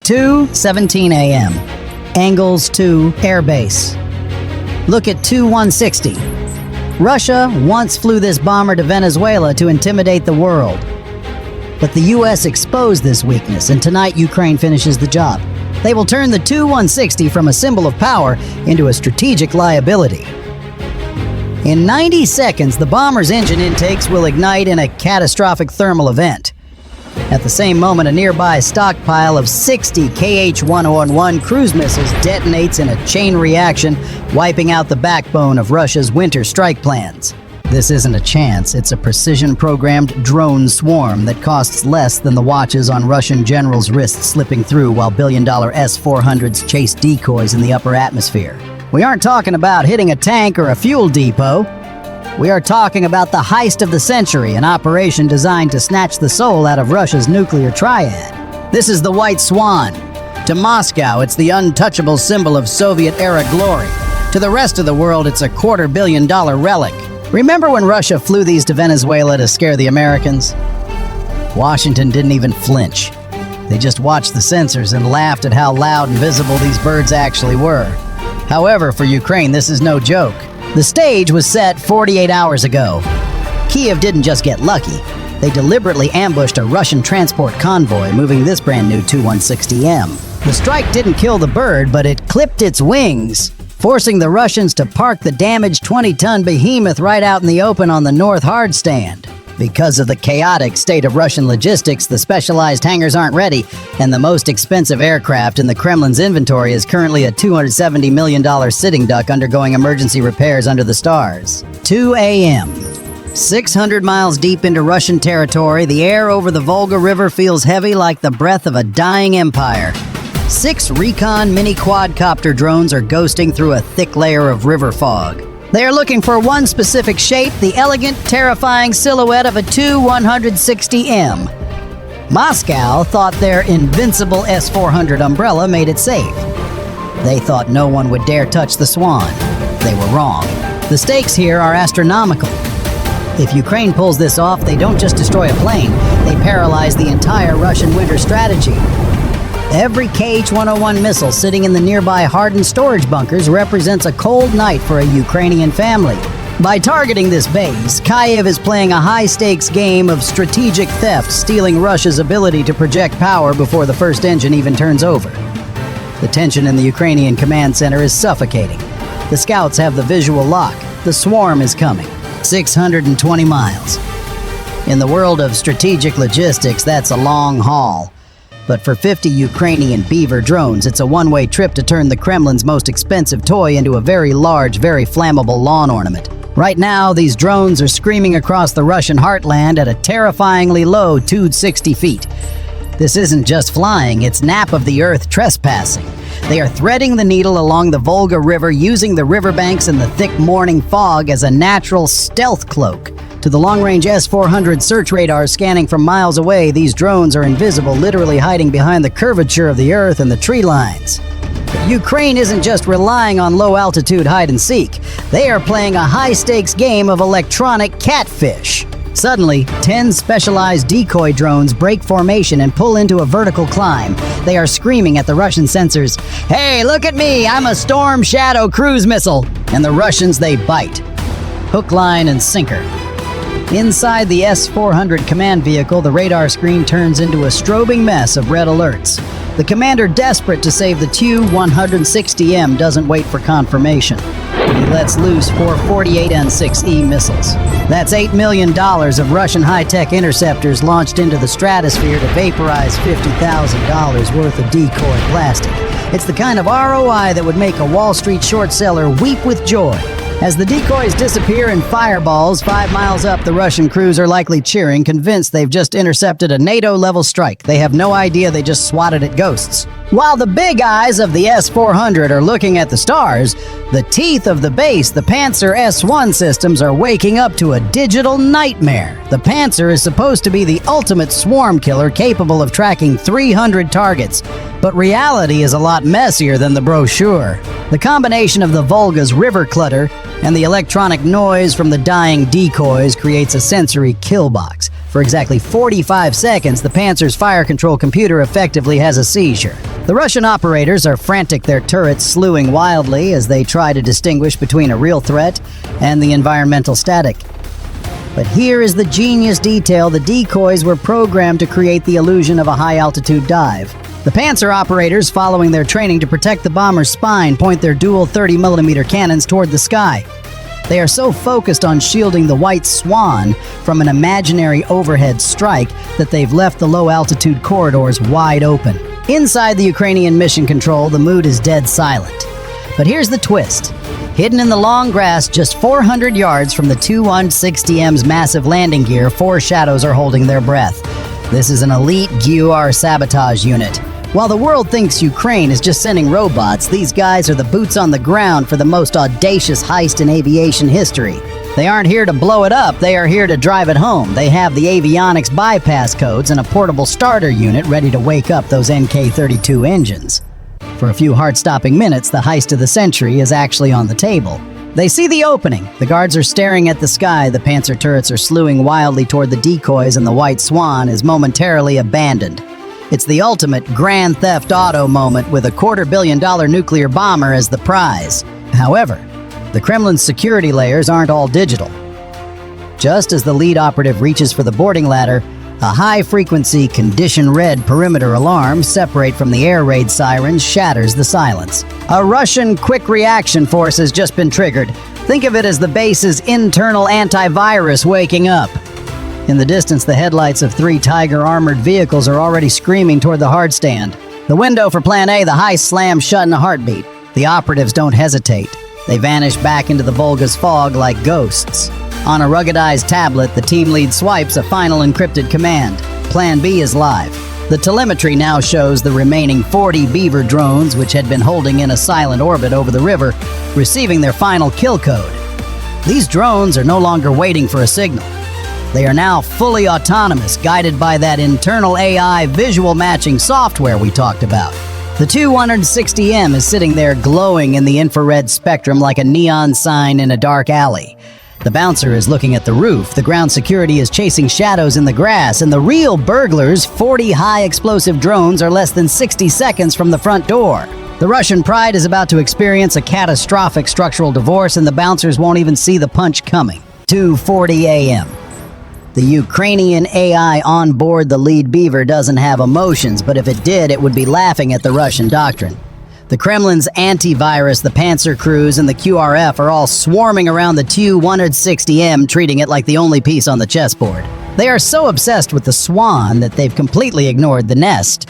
2:17 a.m. Engels 2 Air Base. Look at Tu-160. Russia once flew this bomber to Venezuela to intimidate the world. But the U.S. exposed this weakness, and tonight Ukraine finishes the job. They will turn the Tu-160 from a symbol of power into a strategic liability. In 90 seconds, the bomber's engine intakes will ignite in a catastrophic thermal event. At the same moment, a nearby stockpile of 60 Kh-101 cruise missiles detonates in a chain reaction, wiping out the backbone of Russia's winter strike plans. This isn't a chance, it's a precision-programmed drone swarm that costs less than the watches on Russian generals' wrists slipping through while billion-dollar S-400s chase decoys in the upper atmosphere. We aren't talking about hitting a tank or a fuel depot. We are talking about the heist of the century, an operation designed to snatch the soul out of Russia's nuclear triad. This is the White Swan. To Moscow, it's the untouchable symbol of Soviet-era glory. To the rest of the world, it's a $250 million relic. Remember when Russia flew these to Venezuela to scare the Americans? Washington didn't even flinch. They just watched the sensors and laughed at how loud and visible these birds actually were. However, for Ukraine, this is no joke. The stage was set 48 hours ago. Kiev didn't just get lucky. They deliberately ambushed a Russian transport convoy moving this brand new Tu-160M. The strike didn't kill the bird, but it clipped its wings, forcing the Russians to park the damaged 20-ton behemoth right out in the open on the North Hard Stand. Because of the chaotic state of Russian logistics, the specialized hangars aren't ready, and the most expensive aircraft in the Kremlin's inventory is currently a $270 million sitting duck undergoing emergency repairs under the stars. 2 a.m. 600 miles deep into Russian territory, the air over the Volga River feels heavy like the breath of a dying empire. 6 recon mini-quadcopter drones are ghosting through a thick layer of river fog. They are looking for one specific shape, the elegant, terrifying silhouette of a Tu-160M. Moscow thought their invincible S-400 umbrella made it safe. They thought no one would dare touch the Swan. They were wrong. The stakes here are astronomical. If Ukraine pulls this off, they don't just destroy a plane, they paralyze the entire Russian winter strategy. Every Kh-101 missile sitting in the nearby hardened storage bunkers represents a cold night for a Ukrainian family. By targeting this base, Kyiv is playing a high-stakes game of strategic theft, stealing Russia's ability to project power before the first engine even turns over. The tension in the Ukrainian command center is suffocating. The scouts have the visual lock. The swarm is coming. 620 miles. In the world of strategic logistics, that's a long haul. But for 50 Ukrainian Beaver drones, it's a one-way trip to turn the Kremlin's most expensive toy into a very large, very flammable lawn ornament. Right now, these drones are screaming across the Russian heartland at a terrifyingly low 260 feet. This isn't just flying, it's nap of the earth trespassing. They are threading the needle along the Volga River, using the riverbanks and the thick morning fog as a natural stealth cloak. To the long-range S-400 search radars scanning from miles away, these drones are invisible, literally hiding behind the curvature of the earth and the tree lines. But Ukraine isn't just relying on low-altitude hide-and-seek. They are playing a high-stakes game of electronic catfish. Suddenly, 10 specialized decoy drones break formation and pull into a vertical climb. They are screaming at the Russian sensors, "Hey, look at me! I'm a Storm Shadow cruise missile!" And the Russians, they bite. Hook, line, and sinker. Inside the S-400 command vehicle, the radar screen turns into a strobing mess of red alerts. The commander, desperate to save the Tu-160M, doesn't wait for confirmation. He lets loose 4 48N6E missiles. That's $8 million of Russian high-tech interceptors launched into the stratosphere to vaporize $50,000 worth of decoy plastic. It's the kind of ROI that would make a Wall Street short seller weep with joy. As the decoys disappear in fireballs 5 miles up, the Russian crews are likely cheering, convinced they've just intercepted a NATO-level strike. They have no idea they just swatted at ghosts. While the big eyes of the S-400 are looking at the stars, the teeth of the base, the Pantsir-S1 systems, are waking up to a digital nightmare. The Pantsir is supposed to be the ultimate swarm killer, capable of tracking 300 targets. But reality is a lot messier than the brochure. The combination of the Volga's river clutter and the electronic noise from the dying decoys creates a sensory kill box. For exactly 45 seconds, the Pantsir's fire control computer effectively has a seizure. The Russian operators are frantic, their turrets slewing wildly as they try to distinguish between a real threat and the environmental static. But here is the genius detail: the decoys were programmed to create the illusion of a high-altitude dive. The Pantsir operators, following their training to protect the bomber's spine, point their dual 30mm cannons toward the sky. They are so focused on shielding the white Swan from an imaginary overhead strike that they've left the low-altitude corridors wide open. Inside the Ukrainian mission control, the mood is dead silent. But here's the twist. Hidden in the long grass just 400 yards from the Tu-160M's massive landing gear, 4 shadows are holding their breath. This is an elite GUR sabotage unit. While the world thinks Ukraine is just sending robots, these guys are the boots on the ground for the most audacious heist in aviation history. They aren't here to blow it up, they are here to drive it home. They have the avionics bypass codes and a portable starter unit ready to wake up those NK-32 engines. For a few heart-stopping minutes, the heist of the century is actually on the table. They see the opening. The guards are staring at the sky, the Pantsir turrets are slewing wildly toward the decoys, and the white Swan is momentarily abandoned. It's the ultimate Grand Theft Auto moment with a $250 million nuclear bomber as the prize. However, the Kremlin's security layers aren't all digital. Just as the lead operative reaches for the boarding ladder, a high-frequency condition red perimeter alarm, separate from the air raid sirens, shatters the silence. A Russian quick reaction force has just been triggered. Think of it as the base's internal antivirus waking up. In the distance, the headlights of 3 Tiger armored vehicles are already screaming toward the hardstand. The window for Plan A, the heist slams shut in a heartbeat. The operatives don't hesitate. They vanish back into the Volga's fog like ghosts. On a ruggedized tablet, the team lead swipes a final encrypted command. Plan B is live. The telemetry now shows the remaining 40 Beaver drones, which had been holding in a silent orbit over the river, receiving their final kill code. These drones are no longer waiting for a signal. They are now fully autonomous, guided by that internal AI visual matching software we talked about. The Tu-160M is sitting there glowing in the infrared spectrum like a neon sign in a dark alley. The bouncer is looking at the roof, the ground security is chasing shadows in the grass, and the real burglars, 40 high-explosive drones, are less than 60 seconds from the front door. The Russian pride is about to experience a catastrophic structural divorce, and the bouncers won't even see the punch coming. 2:40 a.m. The Ukrainian AI on board the lead Beaver doesn't have emotions, but if it did, it would be laughing at the Russian doctrine. The Kremlin's antivirus, the Pantsir crews, and the QRF are all swarming around the Tu-160M, treating it like the only piece on the chessboard. They are so obsessed with the Swan that they've completely ignored the nest.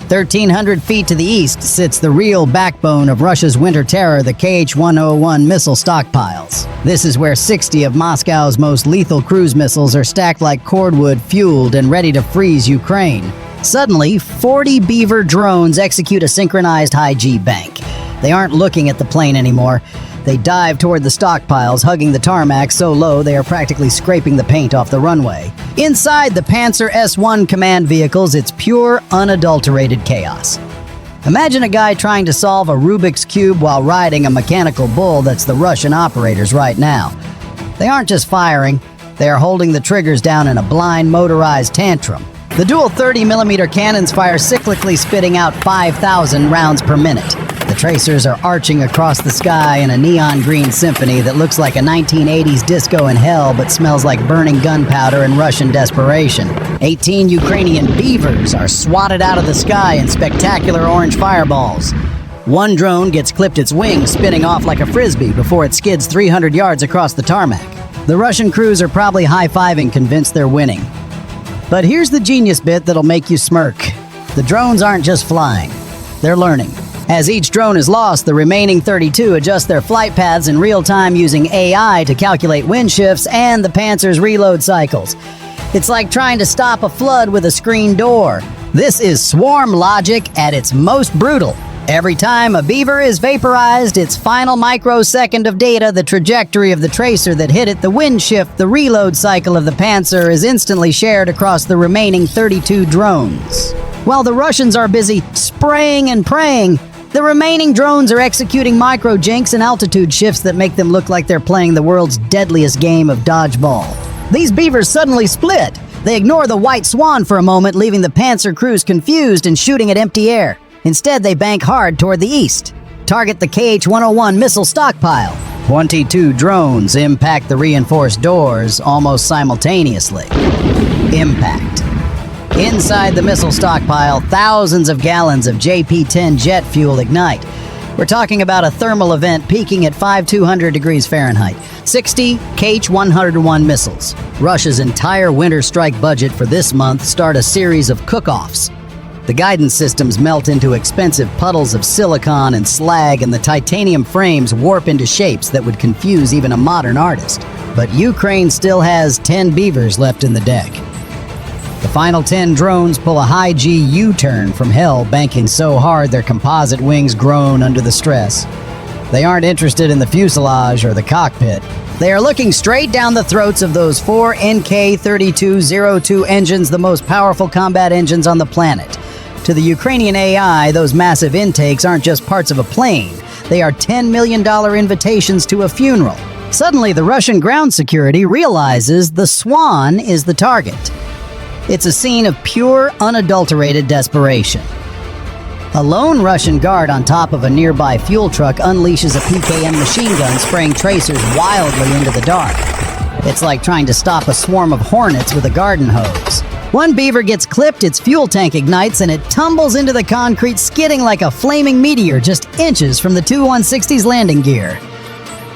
1,300 feet to the east sits the real backbone of Russia's winter terror, the KH-101 missile stockpiles. This is where 60 of Moscow's most lethal cruise missiles are stacked like cordwood, fueled and ready to freeze Ukraine. Suddenly, 40 Beaver drones execute a synchronized high-G bank. They aren't looking at the plane anymore. They dive toward the stockpiles, hugging the tarmac so low they are practically scraping the paint off the runway. Inside the Pantsir-S1 command vehicles, it's pure, unadulterated chaos. Imagine a guy trying to solve a Rubik's Cube while riding a mechanical bull that's the Russian operators right now. They aren't just firing, they are holding the triggers down in a blind motorized tantrum. The dual 30mm cannons fire cyclically, spitting out 5,000 rounds per minute. The tracers are arching across the sky in a neon green symphony that looks like a 1980s disco in hell but smells like burning gunpowder and Russian desperation. 18 Ukrainian Beavers are swatted out of the sky in spectacular orange fireballs. One drone gets clipped its wings, spinning off like a frisbee before it skids 300 yards across the tarmac. The Russian crews are probably high-fiving, convinced they're winning. But here's the genius bit that'll make you smirk. The drones aren't just flying, they're learning. As each drone is lost, the remaining 32 adjust their flight paths in real time using AI to calculate wind shifts and the Pantsir's reload cycles. It's like trying to stop a flood with a screen door. This is swarm logic at its most brutal. Every time a Beaver is vaporized, its final microsecond of data, the trajectory of the tracer that hit it, the wind shift, the reload cycle of the Pantsir is instantly shared across the remaining 32 drones. While the Russians are busy spraying and praying, the remaining drones are executing micro-jinks and altitude shifts that make them look like they're playing the world's deadliest game of dodgeball. These Beavers suddenly split. They ignore the White Swan for a moment, leaving the Pantsir crews confused and shooting at empty air. Instead, they bank hard toward the east. Target the KH-101 missile stockpile. 22 drones impact the reinforced doors almost simultaneously. Impact. Inside the missile stockpile, thousands of gallons of JP-10 jet fuel ignite. We're talking about a thermal event peaking at 5200 degrees Fahrenheit. 60 KH-101 missiles. Russia's entire winter strike budget for this month start a series of cook-offs. The guidance systems melt into expensive puddles of silicon and slag, and the titanium frames warp into shapes that would confuse even a modern artist. But Ukraine still has 10 beavers left in the deck. The final 10 drones pull a high-G U-turn from hell, banking so hard their composite wings groan under the stress. They aren't interested in the fuselage or the cockpit. They are looking straight down the throats of those 4 NK-3202 engines, the most powerful combat engines on the planet. To the Ukrainian AI, those massive intakes aren't just parts of a plane. They are $10 million invitations to a funeral. Suddenly, the Russian ground security realizes the Swan is the target. It's a scene of pure, unadulterated desperation. A lone Russian guard on top of a nearby fuel truck unleashes a PKM machine gun, spraying tracers wildly into the dark. It's like trying to stop a swarm of hornets with a garden hose. One beaver gets clipped, its fuel tank ignites, and it tumbles into the concrete, skidding like a flaming meteor just inches from the Tu-160's landing gear.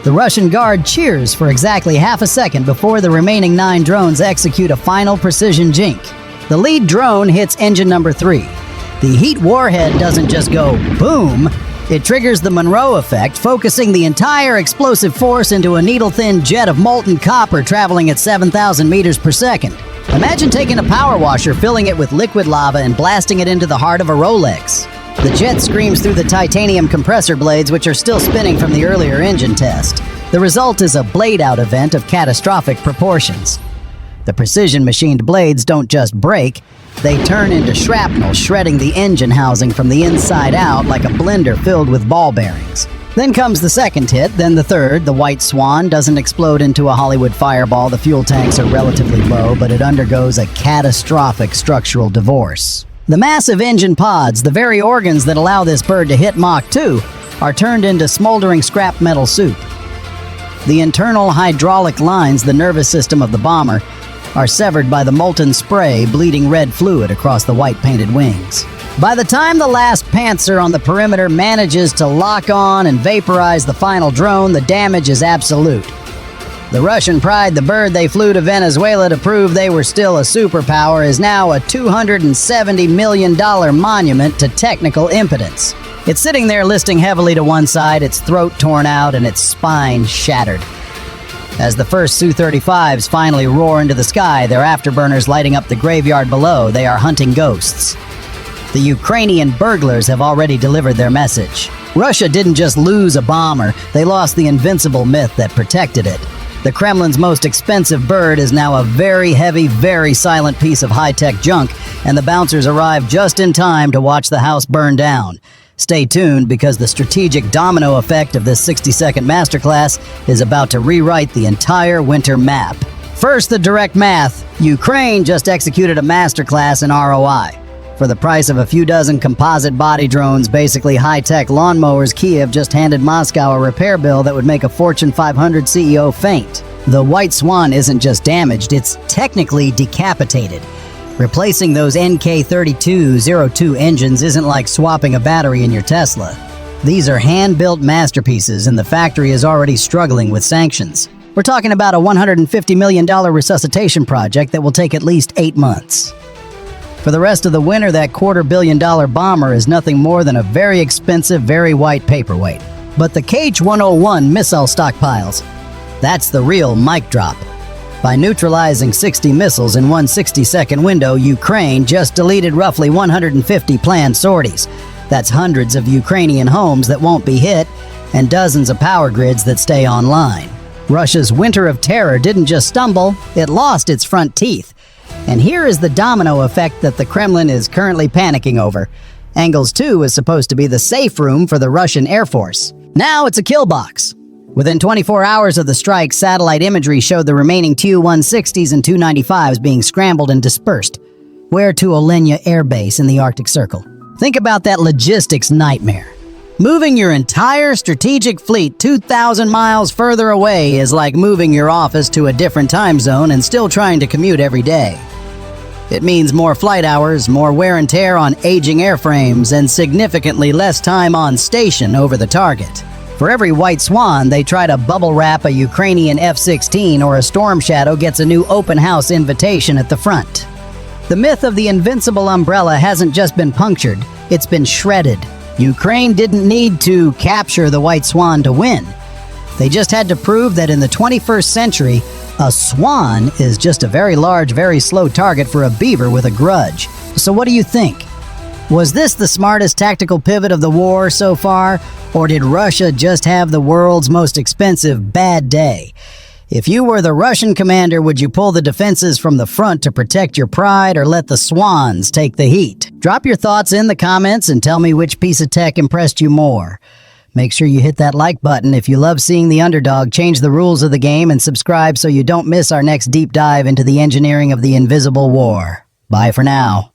The Russian guard cheers for exactly half a second before the remaining 9 drones execute a final precision jink. The lead drone hits engine number 3. The heat warhead doesn't just go boom, it triggers the Monroe effect, focusing the entire explosive force into a needle-thin jet of molten copper traveling at 7,000 meters per second. Imagine taking a power washer, filling it with liquid lava, and blasting it into the heart of a Rolex. The jet screams through the titanium compressor blades, which are still spinning from the earlier engine test. The result is a blade-out event of catastrophic proportions. The precision-machined blades don't just break, they turn into shrapnel, shredding the engine housing from the inside out like a blender filled with ball bearings. Then comes the second hit, then the third. The White Swan doesn't explode into a Hollywood fireball. The fuel tanks are relatively low, but it undergoes a catastrophic structural divorce. The massive engine pods, the very organs that allow this bird to hit Mach 2, are turned into smoldering scrap metal soup. The internal hydraulic lines, the nervous system of the bomber, are severed by the molten spray, bleeding red fluid across the white-painted wings. By the time the last Pantsir on the perimeter manages to lock on and vaporize the final drone, the damage is absolute. The Russian pride, the bird they flew to Venezuela to prove they were still a superpower, is now a $270 million monument to technical impotence. It's sitting there listing heavily to one side, its throat torn out and its spine shattered. As the first Su-35s finally roar into the sky, their afterburners lighting up the graveyard below, they are hunting ghosts. The Ukrainian burglars have already delivered their message. Russia didn't just lose a bomber, they lost the invincible myth that protected it. The Kremlin's most expensive bird is now a very heavy, very silent piece of high-tech junk, and the bouncers arrive just in time to watch the house burn down. Stay tuned, because the strategic domino effect of this 60-second masterclass is about to rewrite the entire winter map. First, the direct math. Ukraine just executed a masterclass in ROI. For the price of a few dozen composite body drones, basically high-tech lawnmowers, Kiev just handed Moscow a repair bill that would make a Fortune 500 CEO faint. The White Swan isn't just damaged, it's technically decapitated. Replacing those NK-3202 engines isn't like swapping a battery in your Tesla. These are hand-built masterpieces, and the factory is already struggling with sanctions. We're talking about a $150 million resuscitation project that will take at least 8 months. For the rest of the winter, that $250 million bomber is nothing more than a very expensive, very white paperweight. But the KH-101 missile stockpiles, that's the real mic drop. By neutralizing 60 missiles in one 60-second window, Ukraine just deleted roughly 150 planned sorties. That's hundreds of Ukrainian homes that won't be hit, and dozens of power grids that stay online. Russia's winter of terror didn't just stumble, it lost its front teeth. And here is the domino effect that the Kremlin is currently panicking over. Engels 2 is supposed to be the safe room for the Russian Air Force. Now it's a kill box. Within 24 hours of the strike, satellite imagery showed the remaining Tu-160s and Tu-95s being scrambled and dispersed. Where to Olynya Air Base in the Arctic Circle? Think about that logistics nightmare. Moving your entire strategic fleet 2,000 miles further away is like moving your office to a different time zone and still trying to commute every day. It means more flight hours, more wear and tear on aging airframes, and significantly less time on station over the target. For every White Swan, they try to bubble wrap a Ukrainian F-16, or a Storm Shadow gets a new open house invitation at the front. The myth of the invincible umbrella hasn't just been punctured, it's been shredded. Ukraine didn't need to capture the White Swan to win. They just had to prove that in the 21st century, a swan is just a very large, very slow target for a beaver with a grudge. So what do you think? Was this the smartest tactical pivot of the war so far? Or did Russia just have the world's most expensive bad day? If you were the Russian commander, would you pull the defenses from the front to protect your pride, or let the swans take the heat? Drop your thoughts in the comments and tell me which piece of tech impressed you more. Make sure you hit that like button if you love seeing the underdog change the rules of the game, and subscribe so you don't miss our next deep dive into the engineering of the invisible war. Bye for now.